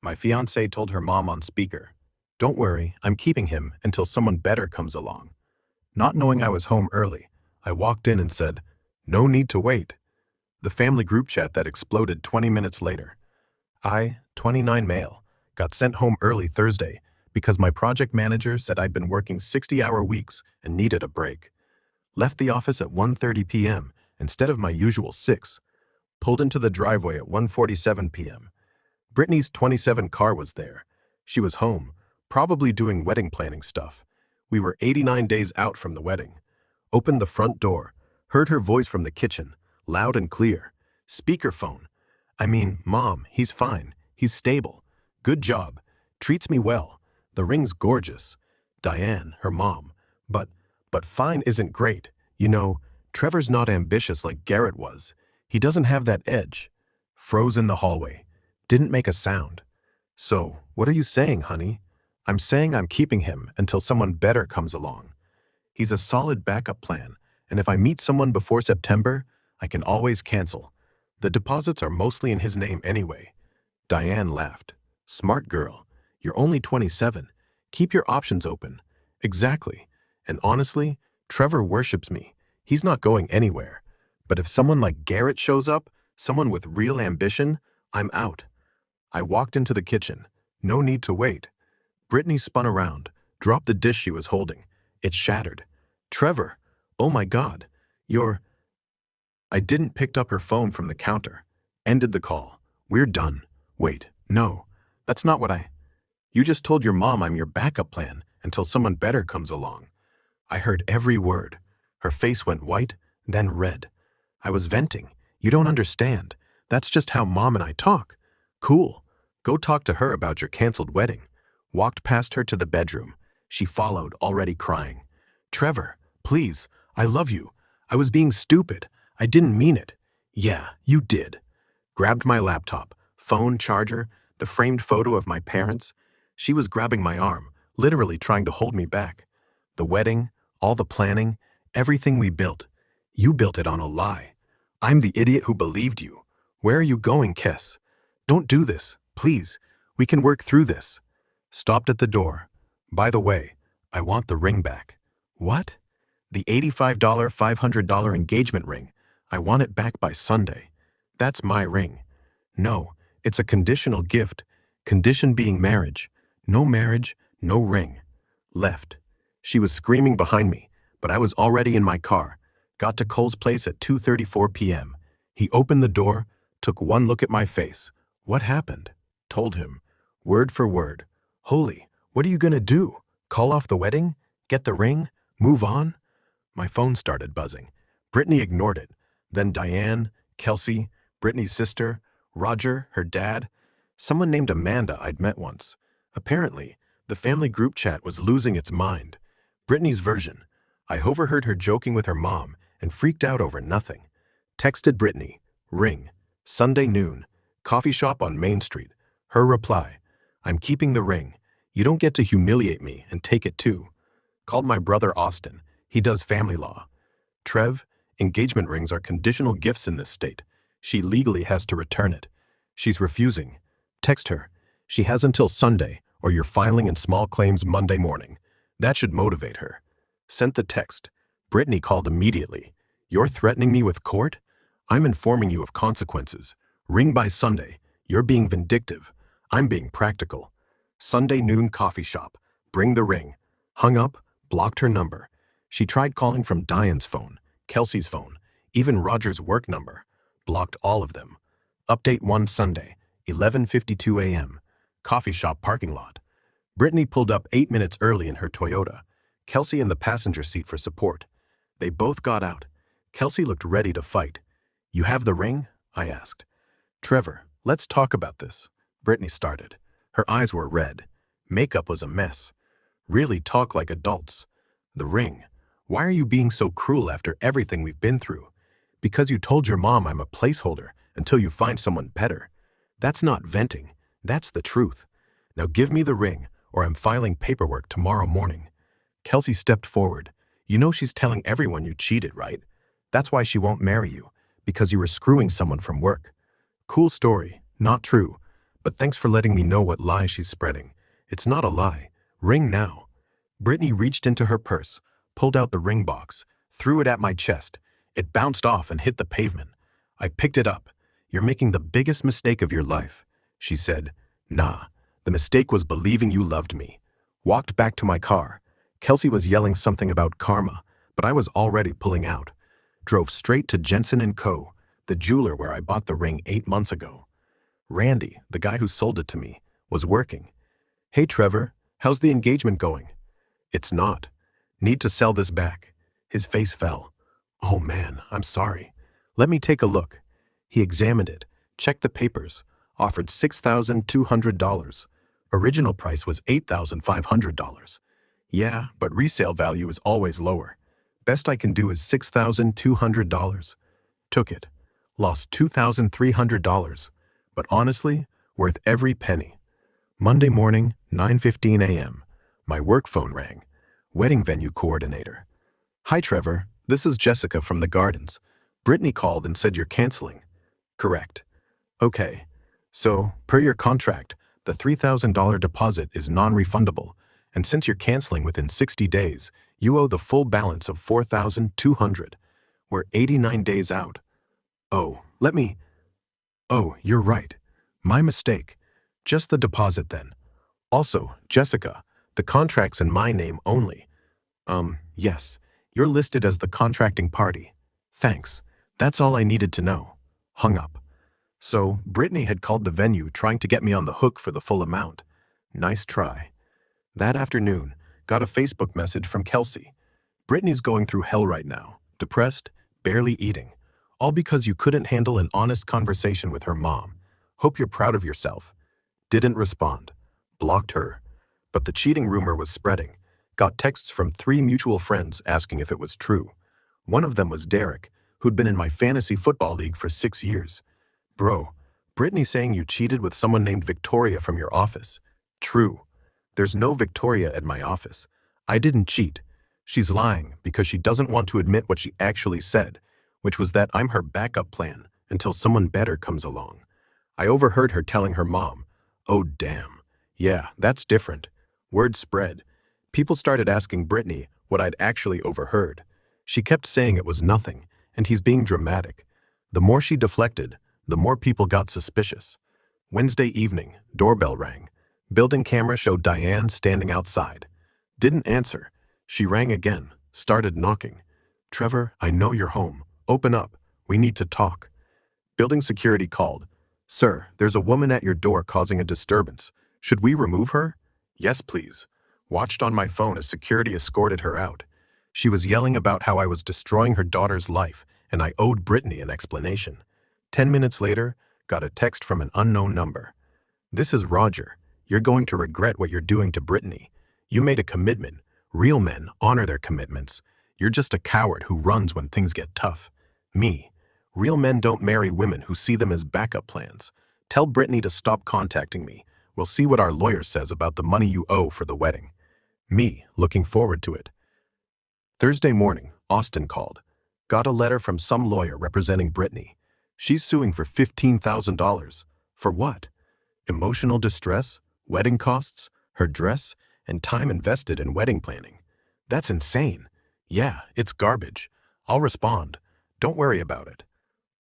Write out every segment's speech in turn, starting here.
My fiancée told her mom on speaker, "Don't worry, I'm keeping him until someone better comes along." Not knowing I was home early, I walked in and said, "No need to wait." The family group chat that exploded 20 minutes later. I, 29 male, got sent home early Thursday because my project manager said I'd been working 60-hour weeks and needed a break. Left the office at 1:30 p.m. instead of my usual 6. Pulled into the driveway at 1:47 p.m. Brittany's 27 car was there. She was home, probably doing wedding planning stuff. We were 89 days out from the wedding. Opened the front door, heard her voice from the kitchen, loud and clear. Speakerphone. I mean, Mom, he's fine. He's stable. Good job. Treats me well. The ring's gorgeous. Diane, her mom. But fine isn't great. You know, Trevor's not ambitious like Garrett was. He doesn't have that edge. Froze in the hallway. Didn't make a sound. So, what are you saying, honey? I'm saying I'm keeping him until someone better comes along. He's a solid backup plan, and if I meet someone before September, I can always cancel. The deposits are mostly in his name anyway. Diane laughed. Smart girl. You're only 27. Keep your options open. Exactly. And honestly, Trevor worships me. He's not going anywhere. But if someone like Garrett shows up, someone with real ambition, I'm out. I walked into the kitchen. No need to wait. Brittany spun around, dropped the dish she was holding. It shattered. Trevor, oh my God, I didn't pick up her phone from the counter. Ended the call. We're done. Wait, no, that's not what You just told your mom I'm your backup plan until someone better comes along. I heard every word. Her face went white, then red. I was venting. You don't understand. That's just how Mom and I talk. Cool. Go talk to her about your canceled wedding. Walked past her to the bedroom. She followed, already crying. Trevor, please, I love you. I was being stupid. I didn't mean it. Yeah, you did. Grabbed my laptop, phone, charger, the framed photo of my parents. She was grabbing my arm, literally trying to hold me back. The wedding, all the planning, everything we built. You built it on a lie. I'm the idiot who believed you. Where are you going, Kess? Don't do this, please. We can work through this. Stopped at the door. By the way, I want the ring back. What? The $85, $500 engagement ring. I want it back by Sunday. That's my ring. No, it's a conditional gift. Condition being marriage. No marriage, no ring. Left. She was screaming behind me, but I was already in my car. Got to Cole's place at 2:34 p.m. He opened the door, took one look at my face. What happened? Told him. Word for word. Holy, what are you gonna do? Call off the wedding? Get the ring? Move on? My phone started buzzing. Brittany ignored it. Then Diane, Kelsey, Brittany's sister, Roger, her dad, someone named Amanda I'd met once. Apparently, the family group chat was losing its mind. Brittany's version. I overheard her joking with her mom and freaked out over nothing. Texted Brittany, ring, Sunday noon, coffee shop on Main Street. Her reply, I'm keeping the ring. You don't get to humiliate me and take it too. Called my brother Austin. He does family law. Trev, engagement rings are conditional gifts in this state. She legally has to return it. She's refusing. Text her. She has until Sunday, or you're filing in small claims Monday morning. That should motivate her. Sent the text. Brittany called immediately. You're threatening me with court? I'm informing you of consequences. Ring by Sunday. You're being vindictive. I'm being practical. Sunday noon coffee shop. Bring the ring. Hung up, blocked her number. She tried calling from Diane's phone, Kelsey's phone, even Roger's work number. Blocked all of them. Update 1 Sunday, 11:52 a.m. Coffee shop parking lot. Brittany pulled up 8 minutes early in her Toyota. Kelsey in the passenger seat for support. They both got out. Kelsey looked ready to fight. You have the ring? I asked. Trevor, let's talk about this. Brittany started. Her eyes were red. Makeup was a mess. Really talk like adults. The ring. Why are you being so cruel after everything we've been through? Because you told your mom I'm a placeholder until you find someone better. That's not venting. That's the truth. Now give me the ring, or I'm filing paperwork tomorrow morning. Kelsey stepped forward. You know she's telling everyone you cheated, right? That's why she won't marry you, because you were screwing someone from work. Cool story, not true. But thanks for letting me know what lie she's spreading. It's not a lie. Ring now. Brittany reached into her purse, pulled out the ring box, threw it at my chest. It bounced off and hit the pavement. I picked it up. You're making the biggest mistake of your life, she said. Nah, the mistake was believing you loved me. Walked back to my car. Kelsey was yelling something about karma, but I was already pulling out. Drove straight to Jensen & Co., the jeweler where I bought the ring 8 months ago. Randy, the guy who sold it to me, was working. Hey Trevor, how's the engagement going? It's not. Need to sell this back. His face fell. Oh man, I'm sorry. Let me take a look. He examined it, checked the papers, offered $6,200. Original price was $8,500. Yeah, but resale value is always lower. Best I can do is $6,200. Took it. Lost $2,300. But honestly, worth every penny. Monday morning, 9:15 a.m. My work phone rang. Wedding venue coordinator. Hi Trevor, this is Jessica from the Gardens. Brittany called and said you're canceling. Correct. Okay. So, per your contract, the $3,000 deposit is non-refundable, and since you're canceling within 60 days, you owe the full balance of $4,200. We're 89 days out. Oh, you're right. My mistake. Just the deposit then. Also, Jessica, the contract's in my name only. Yes, you're listed as the contracting party. Thanks. That's all I needed to know. Hung up. So, Brittany had called the venue trying to get me on the hook for the full amount. Nice try. That afternoon, got a Facebook message from Kelsey. Brittany's going through hell right now, depressed, barely eating. All because you couldn't handle an honest conversation with her mom. Hope you're proud of yourself. Didn't respond. Blocked her. But the cheating rumor was spreading. Got texts from 3 mutual friends asking if it was true. One of them was Derek, who'd been in my fantasy football league for 6 years. Bro, Brittany saying you cheated with someone named Victoria from your office. True. There's no Victoria at my office. I didn't cheat. She's lying because she doesn't want to admit what she actually said, which was that I'm her backup plan until someone better comes along. I overheard her telling her mom, "Oh damn. Yeah, that's different." Word spread. People started asking Brittany what I'd actually overheard. She kept saying it was nothing, and he's being dramatic. The more she deflected, the more people got suspicious. Wednesday evening, doorbell rang. Building camera showed Diane standing outside. Didn't answer. She rang again, started knocking. Trevor, I know you're home. Open up. We need to talk. Building security called. Sir, there's a woman at your door causing a disturbance. Should we remove her? Yes, please. Watched on my phone as security escorted her out. She was yelling about how I was destroying her daughter's life, and I owed Brittany an explanation. 10 minutes later, got a text from an unknown number. This is Roger. You're going to regret what you're doing to Brittany. You made a commitment. Real men honor their commitments. You're just a coward who runs when things get tough. Me. Real men don't marry women who see them as backup plans. Tell Brittany to stop contacting me. We'll see what our lawyer says about the money you owe for the wedding. Me, looking forward to it. Thursday morning, Austin called. Got a letter from some lawyer representing Brittany. She's suing for $15,000. For what? Emotional distress, wedding costs, her dress, and time invested in wedding planning. That's insane. Yeah, it's garbage. I'll respond. Don't worry about it.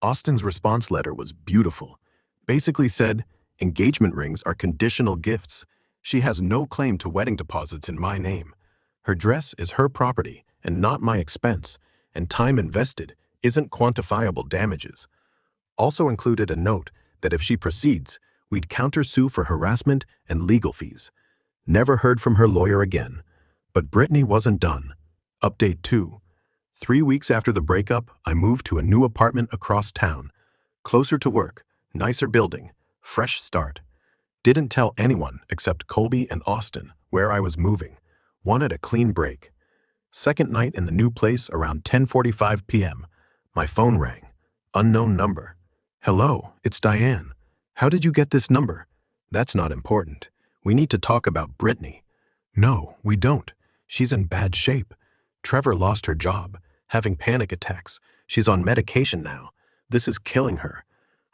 Austin's response letter was beautiful. Basically said, engagement rings are conditional gifts. She has no claim to wedding deposits in my name. Her dress is her property and not my expense, and time invested isn't quantifiable damages. Also included a note that if she proceeds, we'd countersue for harassment and legal fees. Never heard from her lawyer again. But Brittany wasn't done. Update 2. 3 weeks after the breakup, I moved to a new apartment across town. Closer to work, nicer building, fresh start. Didn't tell anyone except Colby and Austin where I was moving. Wanted a clean break. Second night in the new place around 10:45 p.m. My phone rang. Unknown number. Hello, it's Diane. How did you get this number? That's not important. We need to talk about Brittany. No, we don't. She's in bad shape. Trevor lost her job, having panic attacks. She's on medication now. This is killing her.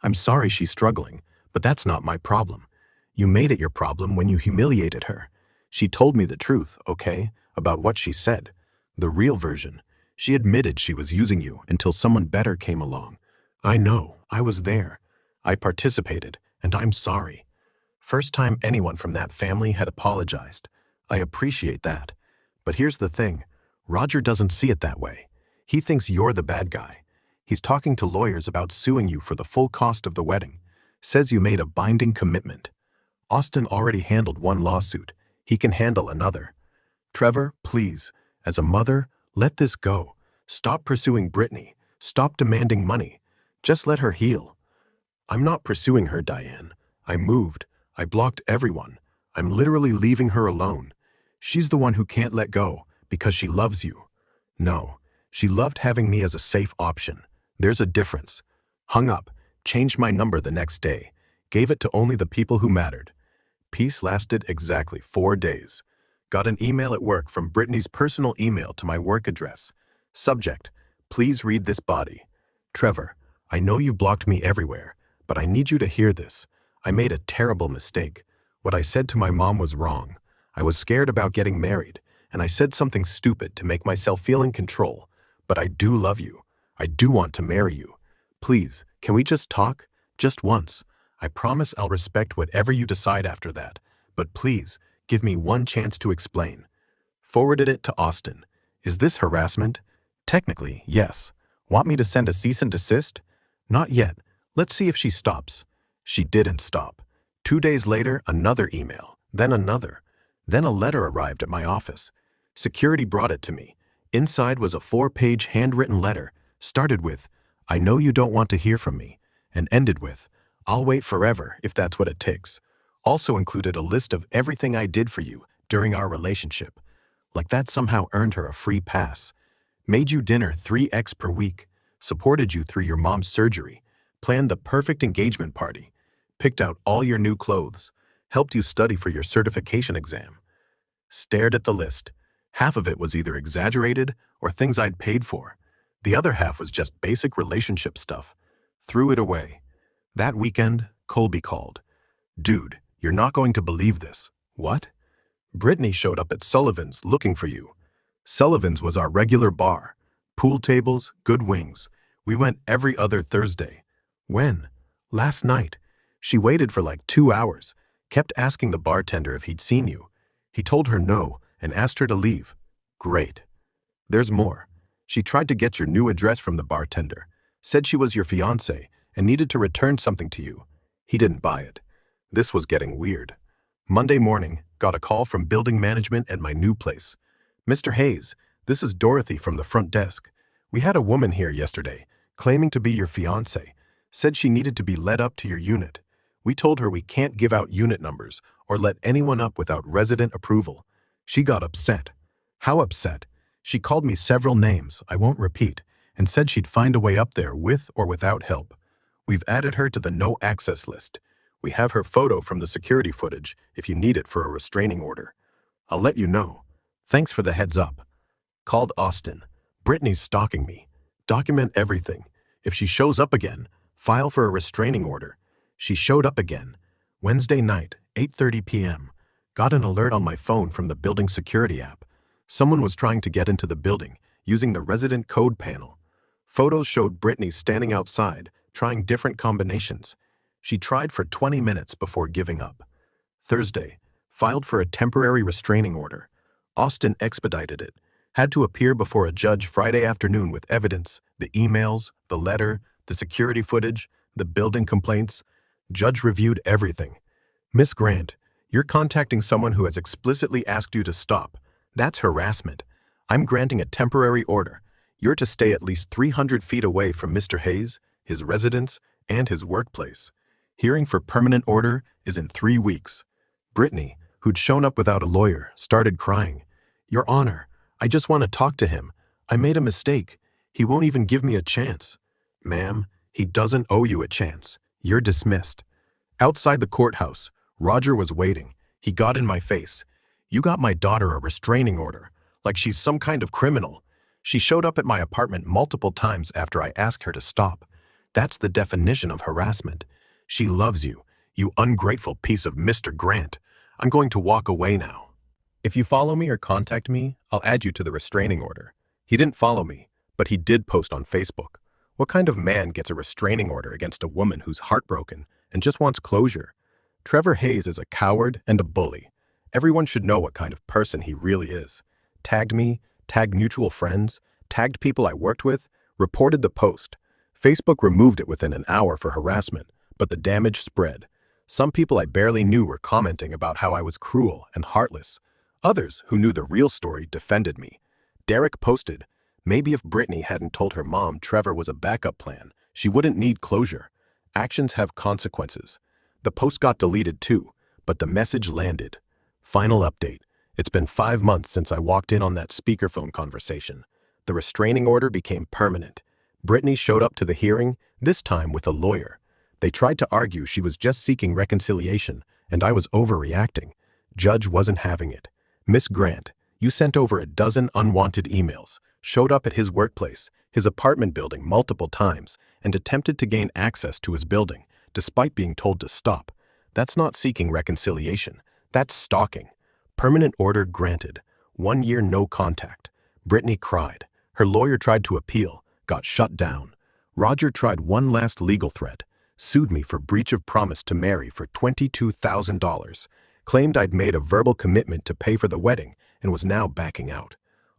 I'm sorry she's struggling, but that's not my problem. You made it your problem when you humiliated her. She told me the truth, okay, about what she said. The real version. She admitted she was using you until someone better came along. I know, I was there. I participated, and I'm sorry. First time anyone from that family had apologized. I appreciate that. But here's the thing. Roger doesn't see it that way. He thinks you're the bad guy. He's talking to lawyers about suing you for the full cost of the wedding. Says you made a binding commitment. Austin already handled one lawsuit. He can handle another. Trevor, please, as a mother, let this go. Stop pursuing Brittany. Stop demanding money. Just let her heal. I'm not pursuing her, Diane. I moved. I blocked everyone. I'm literally leaving her alone. She's the one who can't let go because she loves you. No, she loved having me as a safe option. There's a difference. Hung up, changed my number the next day, gave it to only the people who mattered. Peace lasted exactly 4 days. Got an email at work from Brittany's personal email to my work address. Subject, please read this body. Trevor, I know you blocked me everywhere, but I need you to hear this. I made a terrible mistake. What I said to my mom was wrong. I was scared about getting married, and I said something stupid to make myself feel in control. But I do love you. I do want to marry you. Please, can we just talk? Just once. I promise I'll respect whatever you decide after that. But please, give me one chance to explain. Forwarded it to Austin. Is this harassment? Technically, yes. Want me to send a cease and desist? Not yet. Let's see if she stops. She didn't stop. 2 days later, another email, then another. Then a letter arrived at my office. Security brought it to me. Inside was a 4-page handwritten letter, started with, I know you don't want to hear from me, and ended with, I'll wait forever if that's what it takes. Also included a list of everything I did for you during our relationship. Like that somehow earned her a free pass. Made you dinner 3x per week, supported you through your mom's surgery, planned the perfect engagement party, picked out all your new clothes, helped you study for your certification exam. Stared at the list. Half of it was either exaggerated or things I'd paid for. The other half was just basic relationship stuff. Threw it away. That weekend, Colby called. Dude, you're not going to believe this. What? Brittany showed up at Sullivan's looking for you. Sullivan's was our regular bar. Pool tables, good wings. We went every other Thursday. When? Last night. She waited for like 2 hours, kept asking the bartender if he'd seen you. He told her no and asked her to leave. Great. There's more. She tried to get your new address from the bartender, said she was your fiancée and needed to return something to you. He didn't buy it. This was getting weird. Monday morning, got a call from building management at my new place. Mr. Hayes, this is Dorothy from the front desk. We had a woman here yesterday, claiming to be your fiancée, said she needed to be led up to your unit. We told her we can't give out unit numbers or let anyone up without resident approval. She got upset. How upset? She called me several names I won't repeat and said she'd find a way up there with or without help. We've added her to the no access list. We have her photo from the security footage if you need it for a restraining order. I'll let you know. Thanks for the heads up. Called Austin. Brittany's stalking me. Document everything. If she shows up again, file for a restraining order. She showed up again. Wednesday night, 8:30 p.m. Got an alert on my phone from the building security app. Someone was trying to get into the building using the resident code panel. Photos showed Brittany standing outside, trying different combinations. She tried for 20 minutes before giving up. Thursday, filed for a temporary restraining order. Austin expedited it. Had to appear before a judge Friday afternoon with evidence, the emails, the letter, the security footage, the building complaints. Judge reviewed everything. Miss Grant, you're contacting someone who has explicitly asked you to stop. That's harassment. I'm granting a temporary order. You're to stay at least 300 feet away from Mr. Hayes, his residence, and his workplace. Hearing for permanent order is in 3 weeks. Brittany, who'd shown up without a lawyer, started crying. Your Honor, I just want to talk to him. I made a mistake. He won't even give me a chance. Ma'am, he doesn't owe you a chance. You're dismissed. Outside the courthouse, Roger was waiting. He got in my face. You got my daughter a restraining order, like she's some kind of criminal. She showed up at my apartment multiple times after I asked her to stop. That's the definition of harassment. She loves you. You ungrateful piece of Mr. Grant. I'm going to walk away now. If you follow me or contact me, I'll add you to the restraining order. He didn't follow me, but he did post on Facebook. What kind of man gets a restraining order against a woman who's heartbroken and just wants closure? Trevor Hayes is a coward and a bully. Everyone should know what kind of person he really is. Tagged me, tagged mutual friends, tagged people I worked with, reported the post. Facebook removed it within an hour for harassment, but the damage spread. Some people I barely knew were commenting about how I was cruel and heartless. Others, who knew the real story, defended me. Derek posted, "Maybe if Brittany hadn't told her mom Trevor was a backup plan, she wouldn't need closure. Actions have consequences." The post got deleted too, but the message landed. Final update. It's been 5 months since I walked in on that speakerphone conversation. The restraining order became permanent. Brittany showed up to the hearing, this time with a lawyer. They tried to argue she was just seeking reconciliation, and I was overreacting. Judge wasn't having it. "Miss Grant, you sent over a dozen unwanted emails, showed up at his workplace, his apartment building multiple times, and attempted to gain access to his building, despite being told to stop. That's not seeking reconciliation. That's stalking. Permanent order granted. 1 year no contact." Brittany cried. Her lawyer tried to appeal, got shut down. Roger tried one last legal threat, sued me for breach of promise to marry for $22,000, claimed I'd made a verbal commitment to pay for the wedding and was now backing out.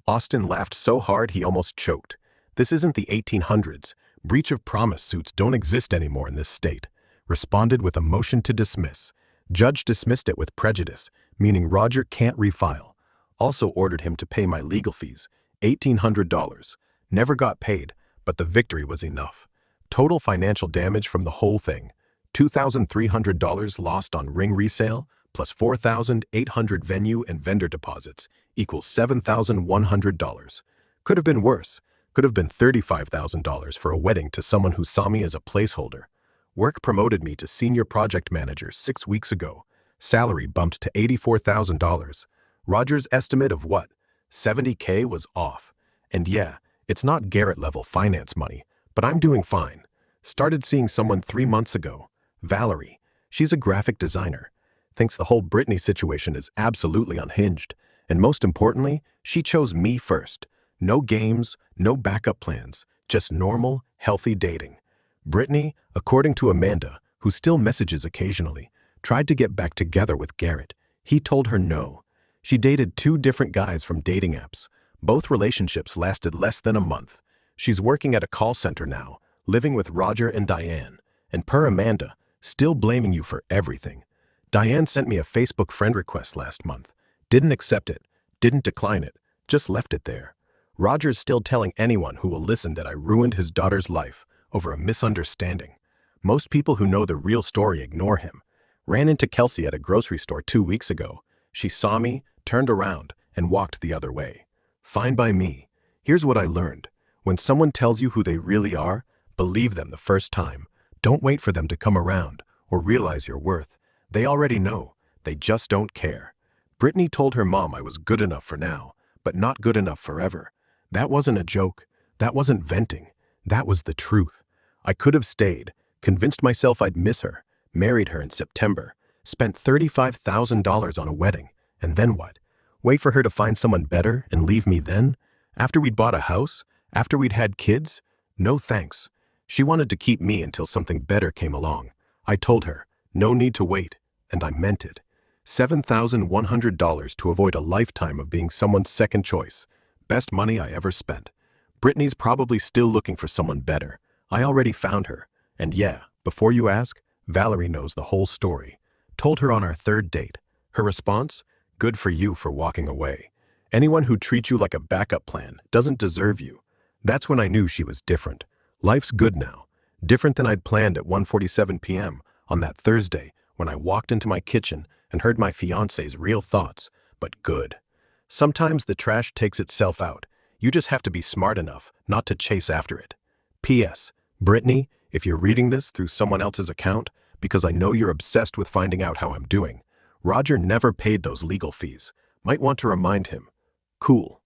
Austin laughed so hard he almost choked. This isn't the 1800s. Breach of promise suits don't exist anymore in this state. Responded with a motion to dismiss. Judge dismissed it with prejudice, meaning Roger can't refile. Also ordered him to pay my legal fees, $1,800. Never got paid, but the victory was enough. Total financial damage from the whole thing, $2,300 lost on ring resale, plus $4,800 venue and vendor deposits, equals $7,100. Could have been worse. Could have been $35,000 for a wedding to someone who saw me as a placeholder. Work promoted me to senior project manager 6 weeks ago. Salary bumped to $84,000. Roger's estimate of what? $70K was off. And yeah, it's not Garrett-level finance money, but I'm doing fine. Started seeing someone 3 months ago. Valerie. She's a graphic designer. Thinks the whole Brittany situation is absolutely unhinged. And most importantly, she chose me first. No games, no backup plans, just normal, healthy dating. Brittany, according to Amanda, who still messages occasionally, tried to get back together with Garrett. He told her no. She dated 2 different guys from dating apps. Both relationships lasted less than a month. She's working at a call center now, living with Roger and Diane. And per Amanda, still blaming you for everything. Diane sent me a Facebook friend request last month. Didn't accept it, didn't decline it, just left it there. Roger's still telling anyone who will listen that I ruined his daughter's life over a misunderstanding. Most people who know the real story ignore him. Ran into Kelsey at a grocery store 2 weeks ago. She saw me, turned around, and walked the other way. Fine by me. Here's what I learned. When someone tells you who they really are, believe them the first time. Don't wait for them to come around or realize your worth. They already know. They just don't care. Brittany told her mom I was good enough for now, but not good enough forever. That wasn't a joke. That wasn't venting. That was the truth. I could have stayed, convinced myself I'd miss her, married her in September, spent $35,000 on a wedding, and then what? Wait for her to find someone better and leave me then? After we'd bought a house? After we'd had kids? No thanks. She wanted to keep me until something better came along. I told her, no need to wait, and I meant it. $7,100 to avoid a lifetime of being someone's second choice. Best money I ever spent. Brittany's probably still looking for someone better. I already found her. And yeah, before you ask, Valerie knows the whole story. Told her on our 3rd date. Her response? Good for you for walking away. Anyone who treats you like a backup plan doesn't deserve you. That's when I knew she was different. Life's good now. Different than I'd planned at 1:47 p.m. on that Thursday when I walked into my kitchen and heard my fiancé's real thoughts, but good. Sometimes the trash takes itself out. You just have to be smart enough not to chase after it. P.S. Brittany, if you're reading this through someone else's account, because I know you're obsessed with finding out how I'm doing, Roger never paid those legal fees. Might want to remind him. Cool.